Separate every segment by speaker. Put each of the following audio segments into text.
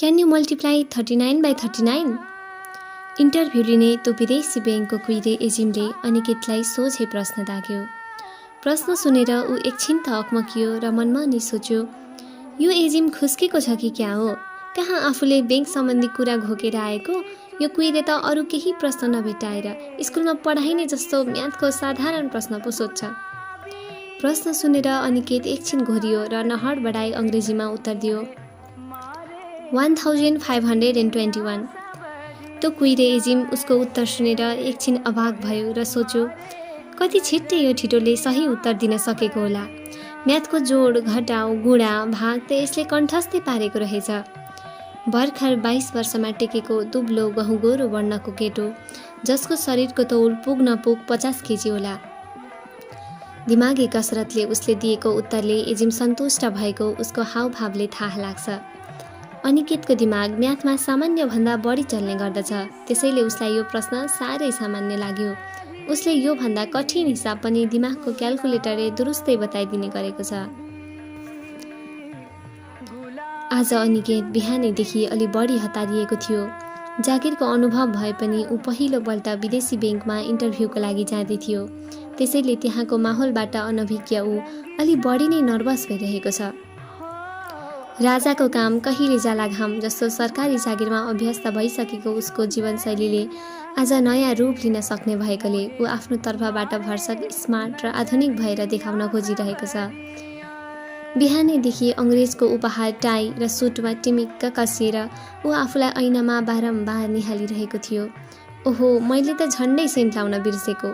Speaker 1: Can you multiply 39 by 39? Interview लिने त्यो विदेशी ब्याङ्कको कुइरे एजिमले अनिकेतलाई सोझै प्रश्न दाग्यो। प्रश्न सुनेर ऊ एकछिन त अकमकियो र मनमा नि सोच्यो, यो एजिम खुस्केको छ कि क्या हो? कहाँ आफूले ब्याङ्क सम्बन्धी कुरा घोकेर आएको? यो कुइरे त अरू केही प्रश्न नभेटाएर स्कुलमा पढाइने जस्तो म्याथको साधारण प्रश्न पो सोध्छ। प्रश्न सुनेर अनिकेत एकछिन घोरियो र नहर बढाई अङ्ग्रेजीमा उत्तर दियो, 1521। त्यो कुइरे एजिम उसको उत्तर सुनेर एकछिन अभाग भयो र सोच्यो, कति छिट्टै यो ठिटोले सही उत्तर दिन सकेको होला। म्याथको जोड, घटाउ, गुणा, भाग त यसले कण्ठस्थै पारेको रहेछ। भर्खर 22 वर्षमा टेकेको दुब्लो गहुँगोरो वर्णको केटो, जसको शरीरको तौल पुग नपुग 50 केजी होला। दिमागी कसरतले उसले दिएको उत्तरले एजिम सन्तुष्ट भएको उसको हावभावले थाहा लाग्छ। अनिकेतको दिमाग म्याथमा सामान्यभन्दा बढी चल्ने गर्दछ, त्यसैले उसलाई यो प्रश्न साह्रै सामान्य लाग्यो। उसले योभन्दा कठिन हिसाब पनि दिमागको क्याल्कुलेटरले दुरुस्तै बताइदिने गरेको छ। आज अनिकेत बिहानैदेखि अलि बढी हतारिएको थियो। जागिरको अनुभव भए पनि ऊ पहिलोपल्ट विदेशी ब्याङ्कमा इन्टरभ्यूको लागि जाँदै थियो, त्यसैले त्यहाँको माहौलबाट अनभिज्ञ ऊ अलि बढी नै नर्भस भइरहेको छ। राजाको काम कहिले जाला घाम जस्तो सरकारी जागिरमा अभ्यस्त भइसकेको उसको जीवनशैलीले आज नयाँ रूप लिन सक्ने भएकोले ऊ आफ्नो तर्फबाट भरसक स्मार्ट र आधुनिक भएर देखाउन खोजिरहेको छ। बिहानैदेखि अङ्ग्रेजको उपहार टाई र सुटमा टिमिक्क कसिएर ऊ आफूलाई ऐनामा बारम्बार निहालिरहेको थियो। ओहो, मैले त झन्डै सेन्ट लाउन बिर्सेको।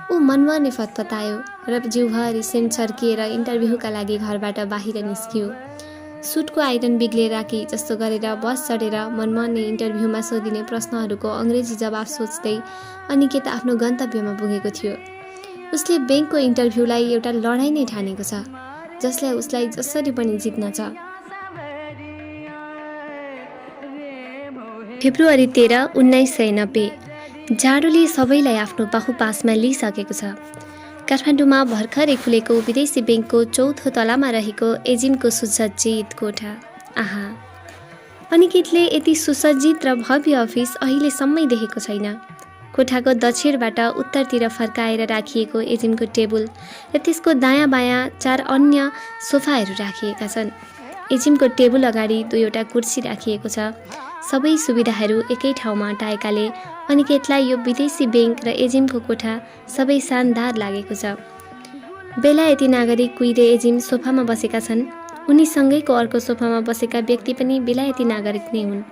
Speaker 1: ऊ मनमा नै फतफतायो र जिउभरि सेन्ट छर्किएर इन्टरभ्यूका लागि घरबाट बाहिर निस्कियो। सुटको आइरन बिग्लेर कि जस्तो गरेर बस चढेर मनमा नै इन्टरभ्यूमा सोधिने प्रश्नहरूको अङ्ग्रेजी जवाब सोच्दै अनिकेत आफ्नो गन्तव्यमा पुगेको थियो। उसले ब्याङ्कको इन्टरभ्यूलाई एउटा लडाइँ नै ठानेको छ, जसलाई उसलाई जसरी पनि जित्न छ। फेब्रुअरी 13, 1990। जाडोले सबैलाई आफ्नो बाहुपासमा लिइसकेको छ। काठमाडौँमा भर्खरै खुलेको विदेशी ब्याङ्कको चौथो तलामा रहेको एजिमको सुसज्जित कोठा। आहा, अनिकेतले यति सुसज्जित र भव्य अफिस अहिलेसम्मै देखेको छैन। कोठाको दक्षिणबाट उत्तरतिर फर्काएर राखिएको एजिमको टेबल र त्यसको दायाँ बायाँ 4 अन्य सोफाहरू राखिएका छन्। एजिमको टेबल अगाडि 2वटा कुर्सी राखिएको छ। सबै सुविधाहरू एकै ठाउँमा अटाएकाले अनिकेतलाई यो विदेशी ब्याङ्क र एजिमको कोठा सबै शानदार लागेको छ। बेलायती नागरिक कुइरे एजिम सोफामा बसेका छन्। उनीसँगैको अर्को सोफामा बसेका व्यक्ति पनि बेलायती नागरिक नै हुन्।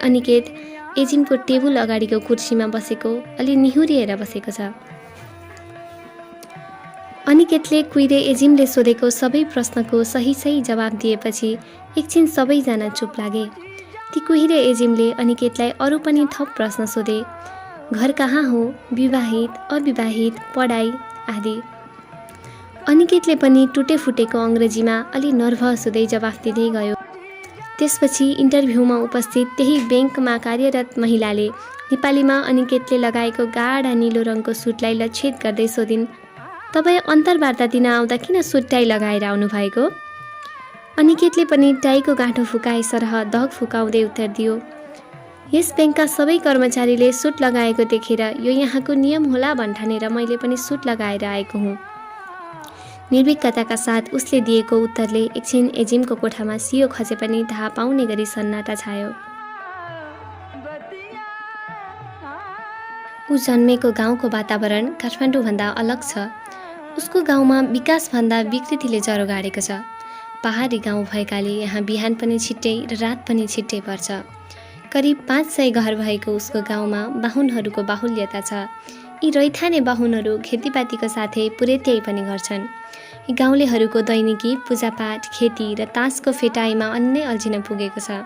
Speaker 1: अनिकेत एजिमको टेबल अगाडिको कुर्सीमा बसेको अलि निहुरिएर बसेको छ। अनिकेतले कुइरे एजिमले सोधेको सबै प्रश्नको सही जवाब दिएपछि एकछिन सबैजना चुप लागे। ती कुइरे एजिमले अनिकेतलाई अरू पनि थप प्रश्न सोधे। घर कहाँ हो, विवाहित, अविवाहित, पढाइ आदि। अनिकेतले पनि टुटेफुटेको अङ्ग्रेजीमा अलि नर्भस हुँदै जवाफ दिँदै गयो। त्यसपछि इन्टरभ्यूमा उपस्थित त्यही ब्याङ्कमा कार्यरत महिलाले नेपालीमा अनिकेतले लगाएको गाढा नीलो रङको सुटलाई लक्षित गर्दै सोधिन्, तपाईँ अन्तर्वार्ता दिन आउँदा किन सुट टाई लगाएर आउनुभएको? अनिकेतले पनि टाईको गाँठो फुकाए सरह दग फुकाउँदै उत्तर दियो, यस ब्याङ्कका सबै कर्मचारीले सुट लगाएको देखेर यो यहाँको नियम होला भन्ठानेर मैले पनि सुट लगाएर आएको हुँ। निर्भीकताका साथ उसले दिएको उत्तरले एकछिन एजिमको कोठामा सियो खसे पनि थाहा पाउने गरी सन्नाटा छायो। ऊ जन्मेको गाउँको वातावरण काठमाडौँभन्दा अलग छ। उसको गाउँमा विकासभन्दा विकृतिले जरो गाडेको छ। पहाडी गाउँ भएकाले यहाँ बिहान पनि छिट्टै र रात पनि छिट्टै पर्छ। करिब 500 घर भएको उसको गाउँमा बाहुनहरूको बाहुल्यता छ। यी रैथाने बाहुनहरू खेतीपातीको साथै पुरेत्याइ पनि गर्छन्। यी गाउँलेहरूको दैनिकी पूजापाठ, खेती र तासको फेटाइमा अन्नै अल्झिन पुगेको छ।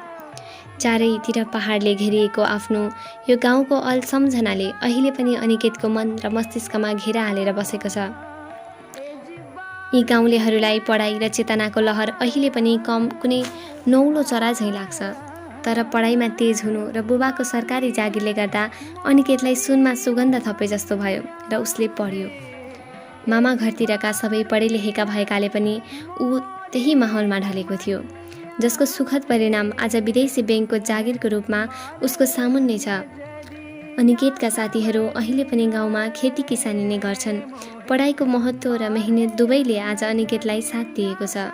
Speaker 1: चारैतिर पहाडले घेरिएको आफ्नो यो गाउँको अल सम्झनाले अहिले पनि अनिकेतको मन र मस्तिष्कमा घेरा हालेर बसेको छ। यी गाउँलेहरूलाई पढाइ र चेतनाको लहर अहिले पनि कम कुनै नौलो चरा झैँ लाग्छ। तर पढाइमा तेज हुनु र बुबाको सरकारी जागिरले गर्दा अनिकेतलाई सुनमा सुगन्ध थपे जस्तो भयो र उसले पढ्यो। मामा घरतिरका सबै पढे लेखेका भएकाले पनि ऊ त्यही माहौलमा ढलेको थियो। जसको सुखद परिणाम आज विदेशी ब्याङ्कको जागिरको रूपमा उसको सामुन्ने छ। अनिकेतका साथीहरू अहिले पनि गाउँमा खेती किसानी नै गर्छन्। पढाइको महत्त्व र मेहनत दुवैले आज अनिकेतलाई साथ दिएको छ।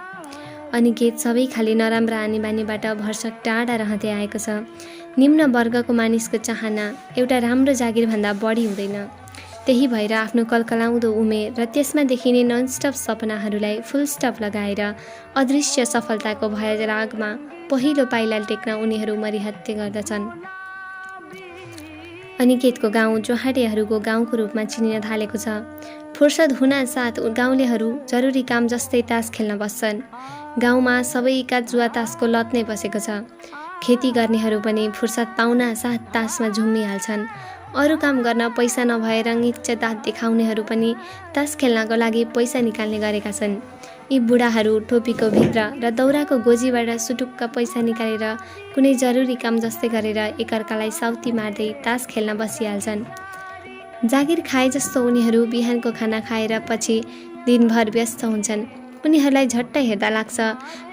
Speaker 1: अनिकेत सबै खाली नराम्रा आनीबानीबाट भरसक टाढा रहँदै आएको छ। निम्न वर्गको मानिसको चाहना एउटा राम्रो जागिरभन्दा बढी हुँदैन। त्यही भएर आफ्नो कलकलाउँदो उमेर र त्यसमा देखिने ननस्टप सपनाहरूलाई फुल स्टप लगाएर अदृश्य सफलताको भयरागमा पहिलो पाइला टेक्न उनीहरू मरिहत्ते गर्दछन्। अनिकेतको गाउँ जोहाटेहरूको गाउँको रूपमा चिनिन थालेको छ। फुर्सद हुनासाथ गाउँलेहरू जरुरी काम जस्तै तास खेल्न बस्छन्। गाउँमा सबैका जुवा तासको लत नै बसेको छ। खेती गर्नेहरू पनि फुर्सद पाउनासाथ तासमा झुम्मिहाल्छन्। अरू काम गर्न पैसा नभएर निच्च दाँत देखाउनेहरू पनि तास खेल्नको लागि पैसा निकाल्ने गरेका छन्। यी बुढाहरू टोपीको भित्र र दौराको गोजीबाट सुटुक्क पैसा निकालेर कुनै जरुरी काम जस्तै गरेर एकअर्कालाई साउती मार्दै तास खेल्न बसिहाल्छन्। जागिर खाए जस्तो उनीहरू बिहानको खाना खाएर पछि दिनभर व्यस्त हुन्छन्। उनीहरूलाई झट्ट हेर्दा लाग्छ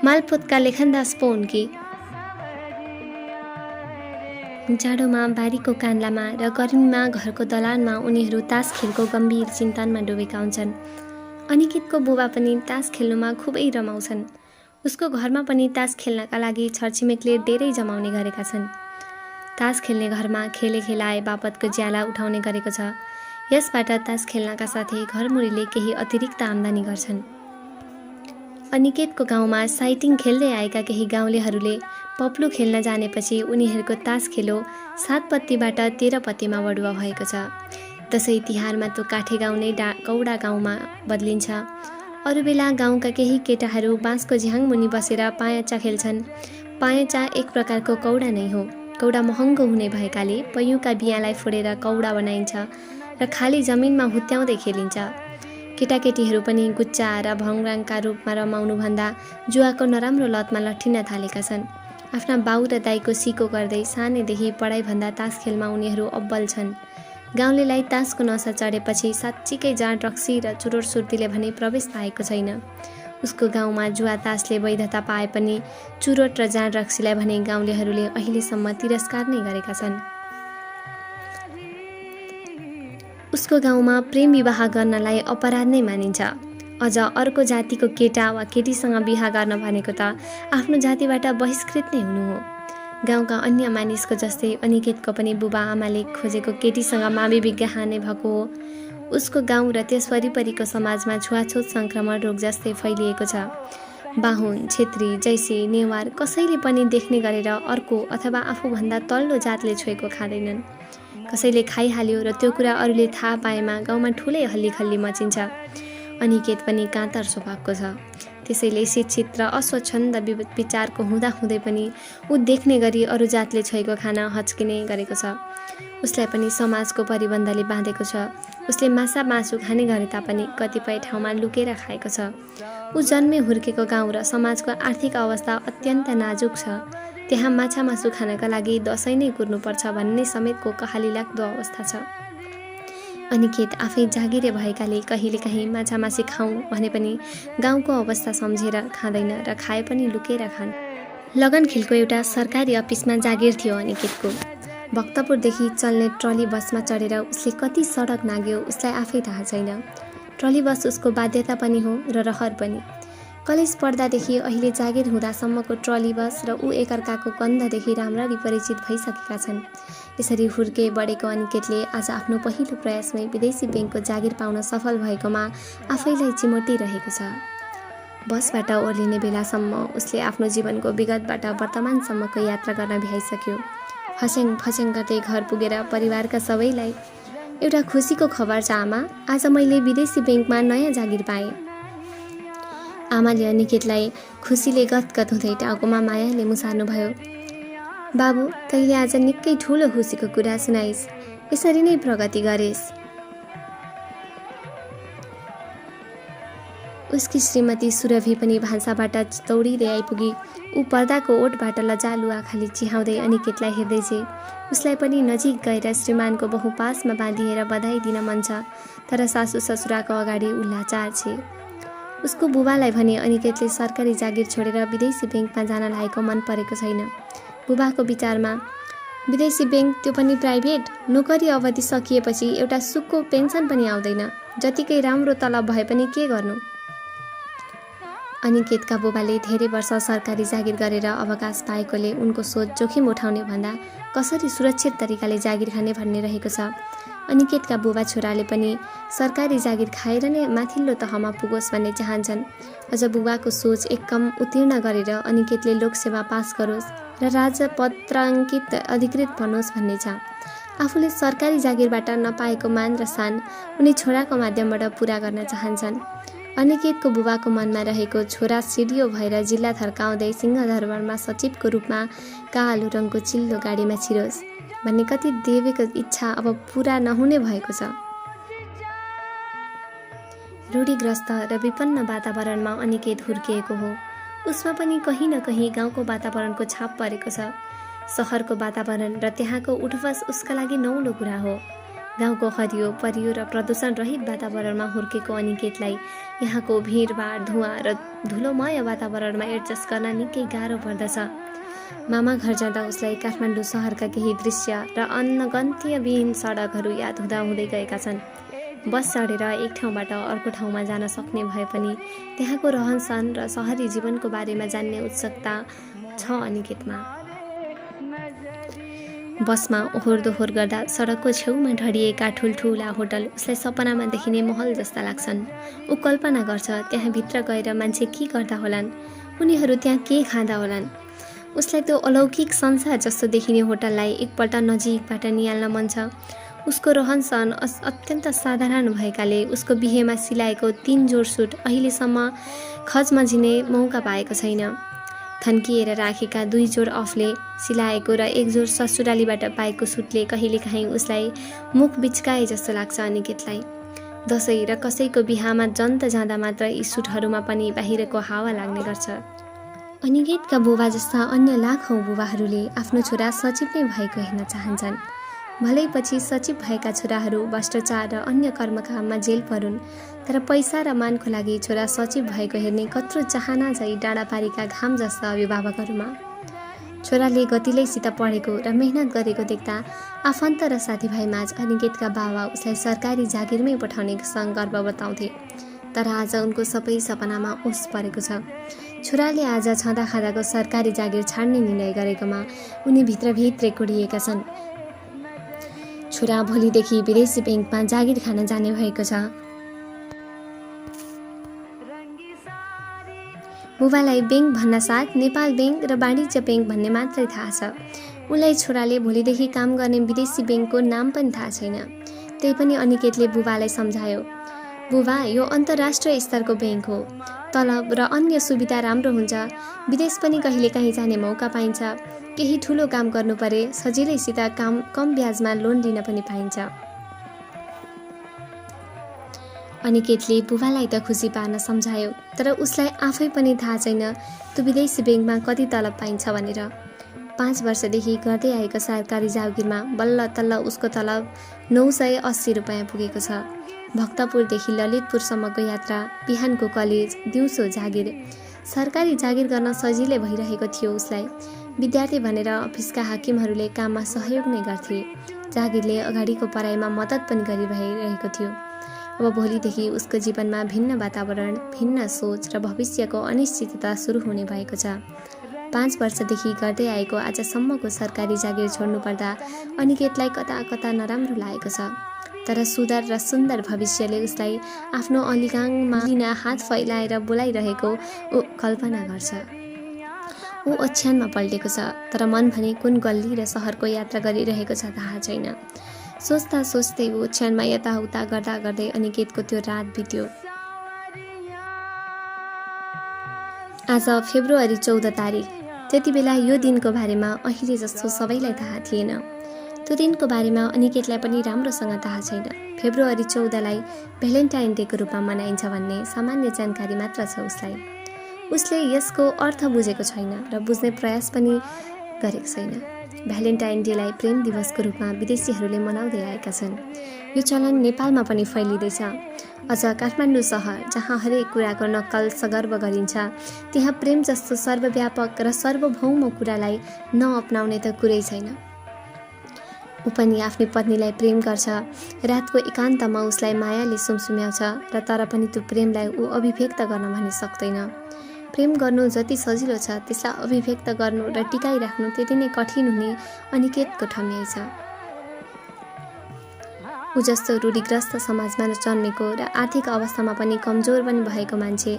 Speaker 1: मालपोतका लेखनदास पो हुन् कि। जाडोमा बारीको कान्लामा र गर्मीमा घरको दलानमा उनीहरू तास खेलको गम्भीर चिन्तनमा डुबेका हुन्छन्। अनिकेतको बुबा पनि तास खेल्नुमा खुबै रमाउँछन्। उसको घरमा पनि तास खेल्नका लागि छरछिमेकले धेरै जमाउने गरेका छन्। तास खेल्ने घरमा खेले खेलाए बापतको ज्याला उठाउने गरेको छ। यसबाट तास खेल्नका साथै घरमुरीले केही अतिरिक्त आम्दानी गर्छन्। अनिकेतको गाउँमा साइटिङ खेल्दै आएका केही गाउँलेहरूले पप्लु खेल्न जानेपछि उनीहरूको तास खेलो 7 पत्तीबाट 13 पत्तीमा बढुवा भएको छ। दसैँ तिहारमा त्यो काठे गाउँ नै कौडा गाउँमा बदलिन्छ। अरू बेला गाउँका केही केटाहरू बाँसको झ्याङ मुनि बसेर पायाचा खेल्छन्। पायाचा एक प्रकारको कौडा नै हो। कौडा महँगो हुने भएकाले पयुँका बियालाई फोडेर कौडा बनाइन्छ र खाली जमिनमा हुत्याउँदै खेलिन्छ। केटाकेटीहरू पनि गुच्चा र भङराङका रूपमा रमाउनुभन्दा जुवाको नराम्रो लतमा लट्ठिन थालेका छन्। आफ्ना बाउ र दाइको सिको गर्दै सानैदेखि पढाइभन्दा तास खेलमा उनीहरू अब्बल छन्। गाउँलेलाई तासको नसा चढेपछि साँच्चीकै जाँड रक्सी र चुरोट सुर्तीले भने प्रवेश पाएको छैन। उसको गाउँमा जुवा तासले वैधता पाए पनि चुरोट र जाँड रक्सीलाई भने गाउँलेहरूले अहिलेसम्म तिरस्कार नै गरेका छन्। उसको गाउँमा प्रेम विवाह गर्नलाई अपराध नै मानिन्छ। अझ अर्को जातिको केटा वा केटीसँग बिहा गर्न भनेको त आफ्नो जातिबाट बहिष्कृत नै हुनु हो। गाउँका अन्य मानिसको जस्तै अनिकेतको पनि बुबा आमाले खोजेको केटीसँग मावि विज्ञाह नै भएको हो। उसको गाउँ र त्यस वरिपरिको समाजमा छुवाछुत सङ्क्रमण रोग जस्तै फैलिएको छ। बाहुन, छेत्री, जैसे, नेवार कसैले पनि देख्ने गरेर अर्को अथवा आफूभन्दा तल्लो जातले छोएको खाँदैनन्। कसैले खाइहाल्यो र त्यो कुरा अरूले थाहा पाएमा गाउँमा ठुलै हल्लीखल्ली मचिन्छ। अनिकेत पनि काँतर स्वभावको छ। त्यसैले शिक्षित र अस्वच्छन्द विचारको हुँदाहुँदै पनि ऊ देख्ने गरी अरू जातले छोएको खान हच्किने गरेको छ। उसलाई पनि समाजको परिबन्धले बाँधेको छ। उसले माछा मासु खाने गरे तापनि कतिपय ठाउँमा लुकेर खाएको छ। ऊ जन्मे हुर्केको गाउँ र समाजको आर्थिक अवस्था अत्यन्त नाजुक छ। त्यहाँ माछा मासु खानका लागि दसैँ नै कुर्नुपर्छ भन्ने समेतको कहाली लाग्दो अवस्था छ। अनिकेत आफै जागिरे भएकाले कहिलेकाहीँ माछा मासी खाउँ भने पनि गाउँको अवस्था सम्झेर खाँदैन र खाए पनि लुकेर खान्। लगनखिलको एउटा सरकारी अफिसमा जागिर थियो अनिकेतको। भक्तपुरदेखि चल्ने ट्रली बसमा चढेर उसले कति सडक नाग्यो उसलाई आफै थाहा छैन। ट्रली बस उसको बाध्यता पनि हो र रहर पनि। कलेज पढ्दादेखि अहिले जागिर हुँदासम्मको ट्रली बस र ऊ एकअर्काको गन्धदेखि राम्ररी परिचित भइसकेका छन्। यसरी हुर्के बढेको अनिकेतले आज आफ्नो पहिलो प्रयासमै विदेशी ब्याङ्कको जागिर पाउन सफल भएकोमा आफैलाई चिमोटिरहेको छ। बसबाट ओर्लिने बेलासम्म उसले आफ्नो जीवनको विगतबाट वर्तमानसम्मको यात्रा गर्न भ्याइसक्यो। फस्याङ फस्याङ गर्दै घर पुगेर परिवारका सबैलाई एउटा खुसीको खबर छ आमा, आज मैले विदेशी ब्याङ्कमा नयाँ जागिर पाएँ। आमाले अनिकेतलाई खुसीले गदगद हुँदै टाउकोमा मायाले मुसार्नुभयो। बाबु, तैँले आज निकै ठुलो खुसीको कुरा सुनाइस्। यसरी नै प्रगति गरेस्। उसकी श्रीमती सुरभि पनि भान्साबाट दौडिँदै आइपुगी। ऊ पर्दाको ओठबाट लजालु आँखाले चिहाउँदै अनिकेतलाई हेर्दैछे। उसलाई पनि नजिक गएर श्रीमानको बहुपासमा बाँधिएर बधाई दिन मन छ, तर सासु ससुराको अगाडि ऊ लाचार छे। उसको बुबालाई भने अनिकेतले सरकारी जागिर छोडेर विदेशी ब्याङ्कमा जान लागेको मन परेको छैन। बुबाको विचारमा विदेशी ब्याङ्क, त्यो पनि प्राइभेट, नोकरी अवधि सकिएपछि एउटा सुखको पेन्सन पनि आउँदैन, जतिकै राम्रो तलब भए पनि के गर्नु। अनिकेतका बुबाले धेरै वर्ष सरकारी जागिर गरेर अवकाश पाएकोले उनको सोच जोखिम उठाउने भन्दा कसरी सुरक्षित तरिकाले जागिर खाने भन्ने रहेको छ। अनिकेतका बुबा छोराले पनि सरकारी जागिर खाएर नै माथिल्लो तहमा पुगोस् भन्ने चाहन्छन्। अझ बुबाको सोच एक कम उत्तीर्ण गरेर अनिकेतले लोकसेवा पास गरोस् र राजपत्राङ्कित अधिकृत बनोस् भन्ने छ। आफूले सरकारी जागिरबाट नपाएको मान र सान उनी छोराको माध्यमबाट पुरा गर्न चाहन्छन्। अनिकेतको बुबाको मनमा रहेको छोरा सिडियो भएर जिल्ला थर्काउँदै सिंहदरबारमा सचिवको रूपमा कालो रङको चिल्लो गाडीमा छिरोस् भन्ने कति देवेको इच्छा अब पुरा नहुने भएको छ। रूढिग्रस्त र विपन्न वातावरणमा अनिकेत हुर्किएको हो। उसमा पनि कहीँ न कहीँ गाउँको वातावरणको छाप परेको छ। सहरको वातावरण र त्यहाँको उठबस उसका लागि नौलो कुरा हो। गाउँको हरियो परियो र प्रदूषण रहित वातावरणमा हुर्केको अनिकेतलाई यहाँको भिडभाड, धुवाँ र धुलोमय वातावरणमा एडजस्ट गर्न निकै गाह्रो पर्दछ। मामा घर जाँदा उसलाई काठमाडौँ सहरका केही दृश्य र अनगन्तीय विहीन सडकहरू याद हुँदा हुँदै गएका छन्। बस चढेर एक ठाउँबाट अर्को ठाउँमा जान सक्ने भए पनि त्यहाँको रहनसहन र सहरी जीवनको बारेमा जान्ने उत्सुकता छ अनिकेतमा। बसमा ओहोर दोहोर गर्दा सडकको छेउमा ढडिएका ठुल्ठुला होटल उसलाई सपनामा देखिने महल जस्ता लाग्छन्। ऊ कल्पना गर्छ त्यहाँ भित्र गएर मान्छे के गर्दा होलान्, उनीहरू त्यहाँ के खाँदा होलान्। उसलाई त्यो अलौकिक संसार जस्तो देखिने होटललाई एकपल्ट नजिकबाट निहाल्न मन छ। उसको रहनसहन अत्यन्त साधारण भएकाले उसको बिहेमा सिलाएको 3 जोड सुट अहिलेसम्म खजमझिने मौका पाएको छैन। थन्किएर राखेका 2 जोड अफले सिलाएको र 1 जोड ससुरालीबाट पाएको सुटले कहिलेकाहीँ उसलाई मुख बिचकाए जस्तो लाग्छ अनिकेतलाई। दसैँ र कसैको बिहामा जन्त जाँदा मात्र यी सुटहरूमा पनि बाहिरको हावा लाग्ने गर्छ। अनिकेतका बुबा जस्ता अन्य लाखौँ बुबाहरूले आफ्नो छोरा सचिव नै भएको हेर्न चाहन्छन्। भलै पछि सचिव भएका छोराहरू भ्रष्टाचार र अन्य कर्मकाममा जेल परुन्, तर पैसा र मानको लागि छोरा सचिव भएको हेर्ने कत्रो चाहना झै डाँडापारीका घाम जस्ता अभिभावकहरूमा। छोराले गतिलैसित पढेको र मेहनत गरेको देख्दा आफन्त र साथीभाइमाझ अनिकेतका बाबा उसलाई सरकारी जागिरमै पठाउने गर्व बताउँथे। तर आज उनको सबै सपनामा ओस परेको छ। छोराले आज छँदा खाँदाको सरकारी जागिर छाड्ने निर्णय गरेकोमा उनी भित्रभित्रै कुडिएका छन्। छोरा भोलिदेखि विदेशी ब्याङ्कमा जागिर खान जाने भएको छ। बुबालाई ब्याङ्क भन्न साथ नेपाल ब्याङ्क र वाणिज्य ब्याङ्क भन्ने मात्रै थाहा छ। उनलाई छोराले भोलिदेखि काम गर्ने विदेशी ब्याङ्कको नाम पनि थाहा छैन। त्यही पनि अनिकेतले बुबालाई सम्झायो, बुबा यो अन्तर्राष्ट्रिय स्तरको ब्याङ्क हो, तलब र अन्य सुविधा राम्रो हुन्छ, विदेश पनि कहिलेकाहीँ जाने मौका पाइन्छ, केही ठुलो काम गर्नु परे सजिलैसित कम ब्याजमा लोन लिन पनि पाइन्छ। अनिकेतले बुबालाई त खुसी पार्न सम्झायो, तर उसलाई आफै पनि थाहा छैन त्यो विदेशी ब्याङ्कमा कति तलब पाइन्छ भनेर। 5 वर्षदेखि गर्दै आएको सरकारी जागिरमा बल्ल तल्ल उसको तलब 980 रुपियाँ पुगेको छ। भक्तपुरदेखि ललितपुरसम्मको यात्रा, बिहानको कलेज, दिउँसो जागिर, सरकारी जागिर गर्न सजिलै भइरहेको थियो उसलाई। विद्यार्थी भनेर अफिसका हाकिमहरूले काममा सहयोग नै गर्थे। जागिरले अगाडिको पढाइमा मद्दत पनि गरिरहेको थियो। अब भोलिदेखि उसको जीवनमा भिन्न वातावरण, भिन्न सोच र भविष्यको अनिश्चितता सुरु हुने भएको छ। 5 वर्षदेखि गर्दै आएको आजसम्मको सरकारी जागिर छोड्नुपर्दा अनिकेतलाई कता कता नराम्रो लागेको छ। तर सुधार र सुन्दर भविष्यले उसलाई आफ्नो अलिगाङमा हात फैलाएर बोलाइरहेको ऊ कल्पना गर्छ। ऊ ओछ्यानमा पल्टेको छ, तर मन भने कुन गल्ली र सहरको यात्रा गरिरहेको छ थाहा छैन। सोच्दा सोच्दै ऊ ओछ्यानमा यताउता गर्दा गर्दै अनिकेतको त्यो रात बित्यो। आज फेब्रुअरी 14 तारिक। त्यति बेला यो दिनको बारेमा अहिले जस्तो सबैलाई थाहा थिएन। त्यो दिनको बारेमा अनिकेतलाई पनि राम्रोसँग थाहा छैन। फेब्रुअरी 14लाई भ्यालेन्टाइन डेको रूपमा मनाइन्छ भन्ने सामान्य जानकारी मात्र छ उसलाई। उसले यसको अर्थ बुझेको छैन र बुझ्ने प्रयास पनि गरेको छैन। भ्यालेन्टाइन डेलाई प्रेम दिवसको रूपमा विदेशीहरूले मनाउँदै आएका छन्। यो चलन नेपालमा पनि फैलिँदैछ। अझ काठमाडौँ सहर, जहाँ हरेक कुराको नक्कल सगर्व गरिन्छ, त्यहाँ प्रेम जस्तो सर्वव्यापक र सार्वभौम कुरालाई नअपनाउने त कुरै छैन। ऊ पनि आफ्नै पत्नीलाई प्रेम गर्छ। रातको एकान्तमा उसलाई मायाले सुमसुम्याउँछ र तर पनि त्यो प्रेमलाई ऊ अभिव्यक्त गर्न भने सक्दैन। प्रेम गर्नु जति सजिलो छ, त्यसलाई अभिव्यक्त गर्नु र टिकाइराख्नु त्यति नै कठिन हुने अनिकेतको ठम्याइ छ। ऊ जस्तो रूढिग्रस्त समाजमा जन्मेको र आर्थिक अवस्थामा पनि कमजोर पनि भएको मान्छे,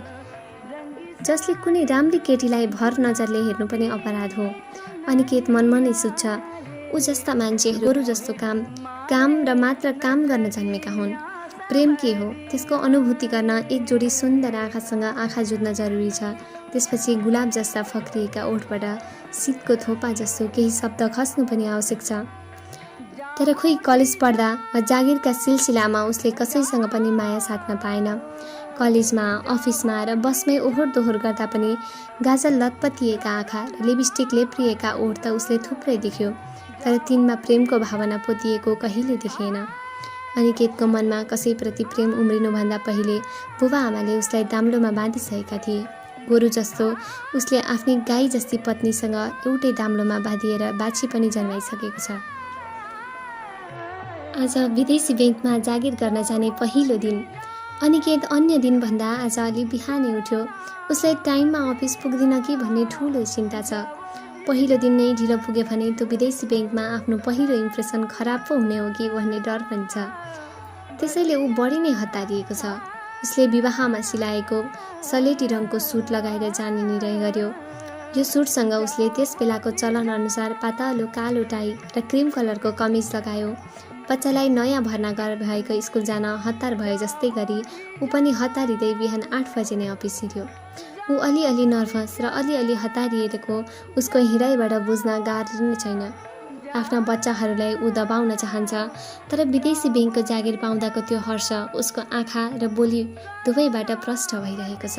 Speaker 1: जसले कुनै राम्री केटीलाई भर नजरले हेर्नु पनि अपराध हो। अनिकेत मनमा नै सोच्छ, ऊ जस्ता मान्छेहरू अरू जस्तो काम र मात्र काम गर्न जन्मेका हुन्। प्रेम के हो त्यसको अनुभूति गर्न एक जोडी सुन्दर आँखासँग आँखा जुझ्न जरुरी छ। त्यसपछि गुलाब जस्ता फक्रिएका ओठबाट शीतको थोपा जस्तो केही शब्द खस्नु पनि आवश्यक छ। तर खोइ कलेज पढ्दा वा जागिरका सिलसिलामा उसले कसैसँग पनि माया साध्न पाएन। कलेजमा, अफिसमा र बसमै ओहोर दोहोर गर्दा पनि गाजल लतपतिएका आँखा र लिपस्टिक लेप्रिएका ओठ त उसले थुप्रै देख्यो, तर तिनमा प्रेमको भावना पोतिएको कहिले देखेन। अनिकेतको मनमा कसैप्रति प्रेम उम्रिनुभन्दा पहिले बुबा आमाले उसलाई दाम्लोमा बाँधिसकेका थिए। गोरु जस्तो उसले आफ्नै गाई जस्ती पत्नीसँग एउटै दाम्लोमा बाँधिएर बाछी पनि जन्माइसकेको छ। आज विदेशी ब्याङ्कमा जागिर गर्न जाने पहिलो दिन। अनिकेत अन्य दिनभन्दा आज अलि बिहानै उठ्यो। उसलाई टाइममा अफिस पुग्दिन कि भन्ने ठुलो चिन्ता छ। पहिलो दिन नै ढिलो पुग्यो भने त्यो विदेशी ब्याङ्कमा आफ्नो पहिलो इम्प्रेसन खराब पो हुने हो कि भन्ने डर पनि छ। त्यसैले ऊ बढी नै हतारिएको छ। उसले विवाहमा सिलाएको सलेटी रङको सुट लगाएर जाने निर्णय गर्यो। यो सुटसँग उसले त्यस बेलाको चलन अनुसार पातलो कालो टाई र क्रिम कलरको कमिज लगायो। बच्चालाई नयाँ भर्ना भएको स्कुल जान हतार भए जस्तै गरी ऊ पनि हतारिँदै बिहान 8 बजे नै अफिस हिँड्यो। ऊ अलिअलि नर्भस र अलिअलि हतारिएको उसको हिँडाइबाट बुझ्न गाह्रो नै छैन। आफ्ना बच्चाहरूलाई ऊ दबाउन चाहन्छ, तर विदेशी ब्याङ्कको जागिर पाउँदाको त्यो हर्ष उसको आँखा र बोली दुवैबाट प्रष्ट भइरहेको छ।